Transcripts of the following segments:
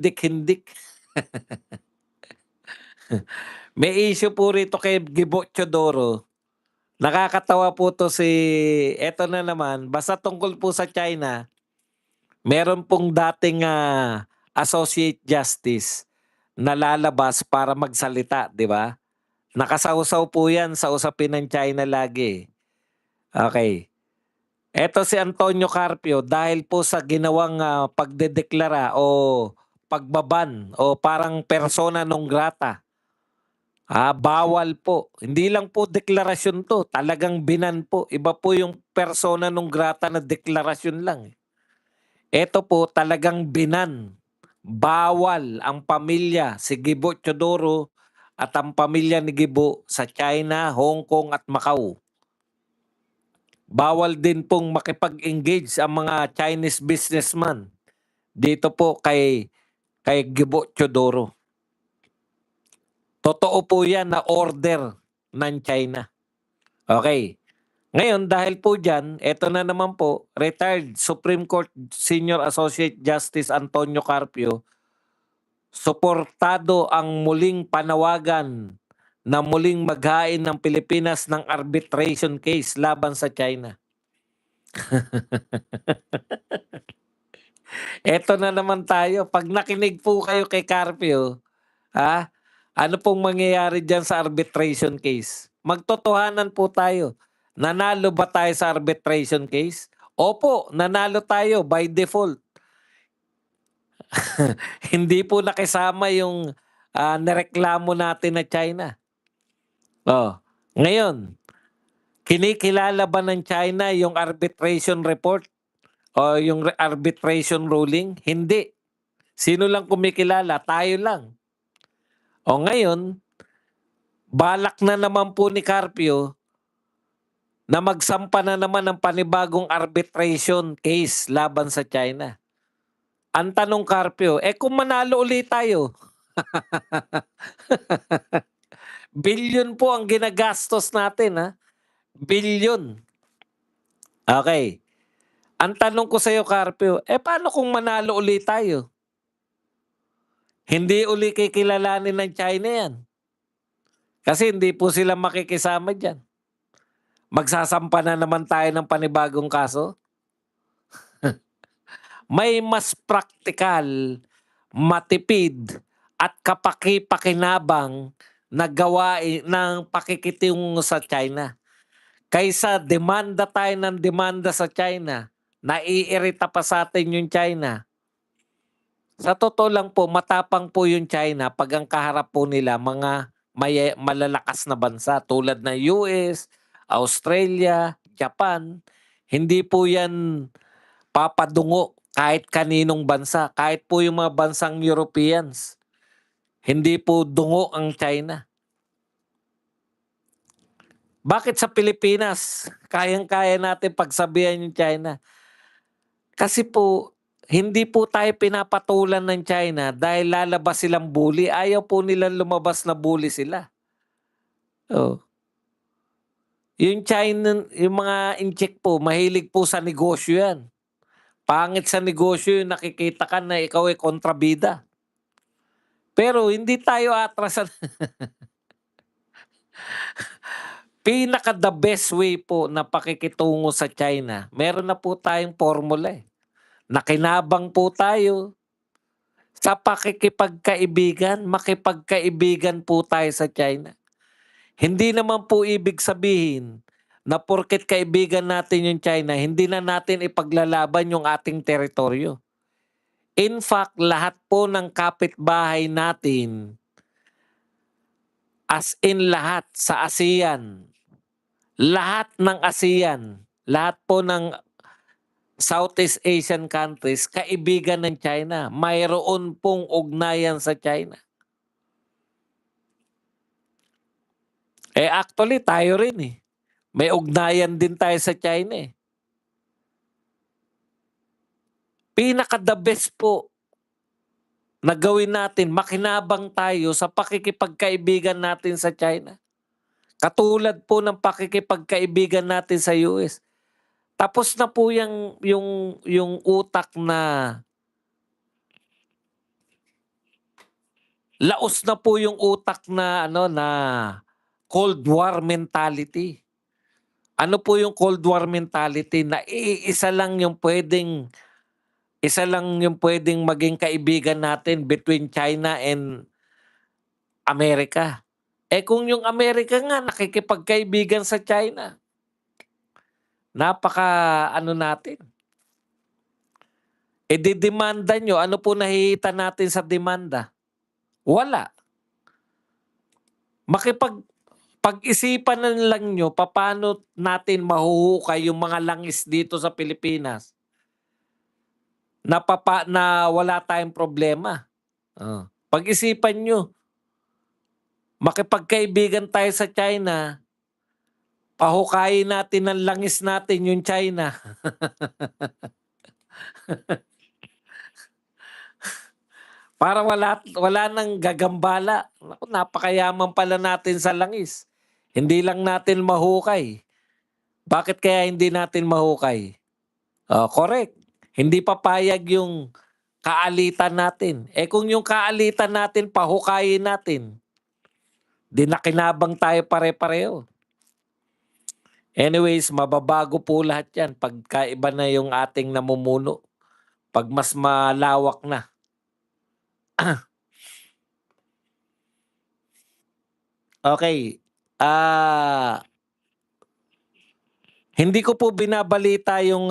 hindik-hindik. May issue po rito kay Gibo Teodoro. Nakakatawa po 'to eto na naman, basta tungkol po sa China, meron pong dating, associate justice na lalabas para magsalita, 'di ba? Nakasawsaw po 'yan sa usapin ng China lagi, okey. Eto si Antonio Carpio dahil po sa ginawang, pagdedeklara o pagba-ban o parang persona non grata. Bawal po. Hindi lang po deklarasyon 'to, talagang binan po. Iba po yung persona non grata na deklarasyon lang, eh. Eto po talagang binan. Bawal ang pamilya si Gibo Teodoro at ang pamilya ni Gibo sa China, Hong Kong at Macau. Bawal din pong makipag-engage ang mga Chinese businessman dito po kay Gibo Teodoro. Totoo po 'yan na order ng China. Okay. Ngayon dahil po diyan, eto na naman po, retired Supreme Court Senior Associate Justice Antonio Carpio, suportado ang muling panawagan na muling maghain ng Pilipinas ng arbitration case laban sa China. Eto na naman tayo, 'pag nakinig po kayo kay Carpio, ano pong mangyayari diyan sa arbitration case? Magtotohanan po tayo. Nanalo ba tayo sa arbitration case? Opo, nanalo tayo by default. Hindi po nakisama yung, nireklamo natin na China. Oh, ngayon, kinikilala ba ng China yung arbitration report o yung arbitration ruling? Hindi. Sino lang kumikilala? Tayo lang. O ngayon, balak na naman po ni Carpio na magsampa na naman ng panibagong arbitration case laban sa China. Ang tanong Carpio, kung manalo ulit tayo, bilyon po ang ginagastos natin, ha? Bilyon. Okay. Ang tanong ko sa iyo Carpio, paano kung manalo ulit tayo? Hindi uli kikilalanin ng China yan. Kasi hindi po sila makikisama diyan. Magsasampa na naman tayo ng panibagong kaso? May mas praktikal, matipid, at kapaki-pakinabang na gawain ng pakikitungo sa China. Kaysa demanda tayo ng demanda sa China, naiirita pa sa atin yung China. Sa totoo lang po, matapang po yung China pag ang kaharap po nila mga malalakas na bansa tulad ng US, Australia, Japan. Hindi po yan papadungo kahit kaninong bansa, kahit po yung mga bansang Europeans. Hindi po dungo ang China. Bakit sa Pilipinas, kayang-kaya natin pagsabihan yung China? Kasi po, hindi po tayo pinapatulan ng China dahil lalabas silang bully. Ayaw po nilang lumabas na bully sila. Oh. Yung China, yung mga incheck po, mahilig po sa negosyo yan. Pangit sa negosyo yung nakikita ka na ikaw ay kontrabida. Pero hindi tayo atrasan. Pinaka the best way po na pakikitungo sa China, meron na po tayong formula, eh. Nakinabang po tayo sa pakikipagkaibigan, makipagkaibigan po tayo sa China. Hindi naman po ibig sabihin na porket kaibigan natin yung China, hindi na natin ipaglalaban yung ating teritoryo. In fact, lahat po ng kapitbahay natin, as in lahat sa ASEAN, lahat ng ASEAN, lahat po ng Southeast Asian countries, kaibigan ng China. Mayroon pong ugnayan sa China. Actually, tayo rin, eh. May ugnayan din tayo sa China, eh. Pinaka the best po na gawin natin, makinabang tayo sa pakikipagkaibigan natin sa China. Katulad po ng pakikipagkaibigan natin sa US. Tapos na po yung utak na laos na po yung utak na na Cold War mentality. Ano po yung Cold War mentality na isa lang yung pwedeng maging kaibigan natin between China and Amerika. Kung yung Amerika nga nakikipagkaibigan sa China, napaka natin. Didemanda nyo, ano po nakikita natin sa demanda? Wala. Pag-isipan na lang nyo paano natin mahuhukay yung mga langis dito sa Pilipinas na wala tayong problema. Pag-isipan nyo, makipagkaibigan tayo sa China, pahukayin natin ng langis natin yung China. Para wala nang gagambala. Naku, napakayaman pala natin sa langis. Hindi lang natin mahukay. Bakit kaya hindi natin mahukay? Correct. Hindi papayag yung kaalitan natin. Kung yung kaalitan natin, pahukayin natin, di nakinabang tayo pare-pareho. Anyways, mababago po lahat yan pagkaiba na yung ating namumuno. Pag mas malawak na. Okay. Hindi ko po binabalita yung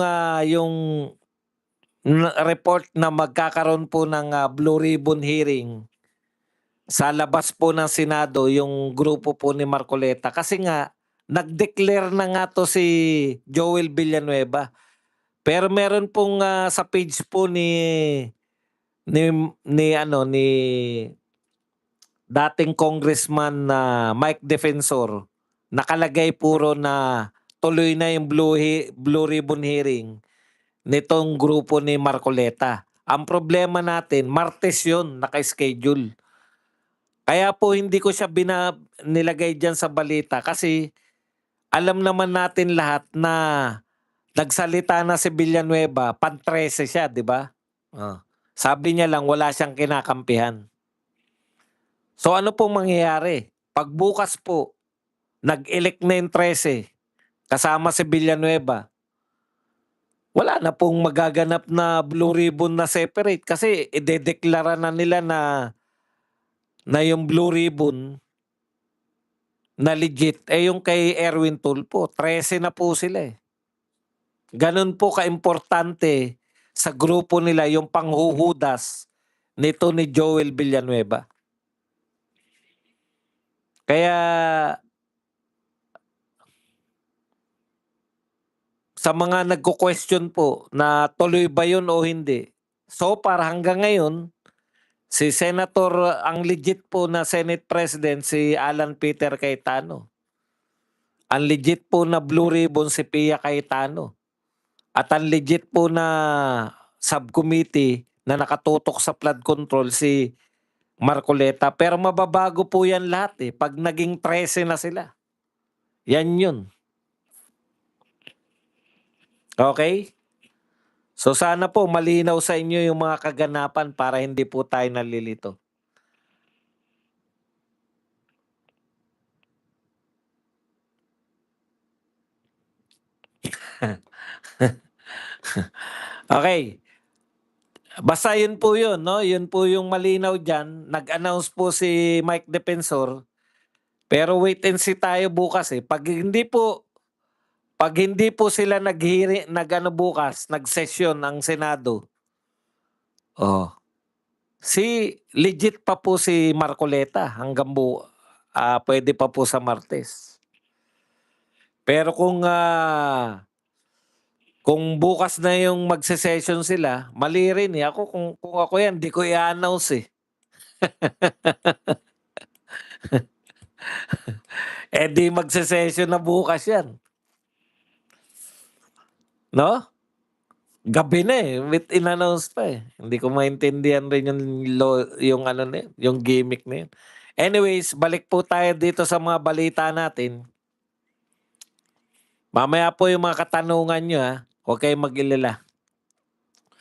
report na magkakaroon po ng Blue Ribbon hearing sa labas po ng Senado yung grupo po ni Marcoleta kasi nga nag-declare na nga to si Joel Villanueva. Pero meron pong sa page po ni dating congressman na Mike Defensor, nakalagay puro na tuloy na yung Blue Ribbon hearing nitong grupo ni Marcoleta. Ang problema natin, Martes yun, naka-schedule. Kaya po hindi ko siya nilagay dyan sa balita kasi alam naman natin lahat na nagsalita na si Villanueva, pan-13 siya, di ba? Sabi niya lang wala siyang kinakampihan. So ano pong mangyayari? Pagbukas po, nag-elect na yung 13, kasama si Villanueva, wala na pong magaganap na Blue Ribbon na separate kasi idedeklara na nila na yung Blue Ribbon na legit. Yung kay Erwin Tulfo, 13 na po sila eh. Ganun po kaimportante sa grupo nila yung panghuhudas nito ni Joel Villanueva. Kaya sa mga nagko-question po na tuloy ba yun o hindi, so far hanggang ngayon, si Senator, ang legit po na Senate President, si Alan Peter Cayetano. Ang legit po na Blue Ribbon, si Pia Cayetano. At ang legit po na subcommittee na nakatutok sa flood control, si Marcoleta. Pero mababago po yan lahat eh. Pag naging 13 na sila. Yan yun. Okay? So sana po malinaw sa inyo yung mga kaganapan para hindi po tayo nalilito. Okay. Basta yun po yun, no? Yun po yung malinaw dyan. Nag-announce po si Mike Defensor. Pero wait and see tayo bukas eh. Pag hindi po sila bukas, nag-session ang Senado. Si legit pa po si Marcoleta hanggang pwede pa po sa Martes. Pero kung bukas na yung magse-session sila, mali rin eh. Kung ako yan, di ko i-announce eh. Di magse-session na bukas yan. No? Gabi na eh, with in-announce pa eh. Hindi ko maintindihan rin yung gimmick na yun. Anyways, balik po tayo dito sa mga balita natin. Mamaya po yung mga katanungan nyo ha. Huwag kayong mag-ilala.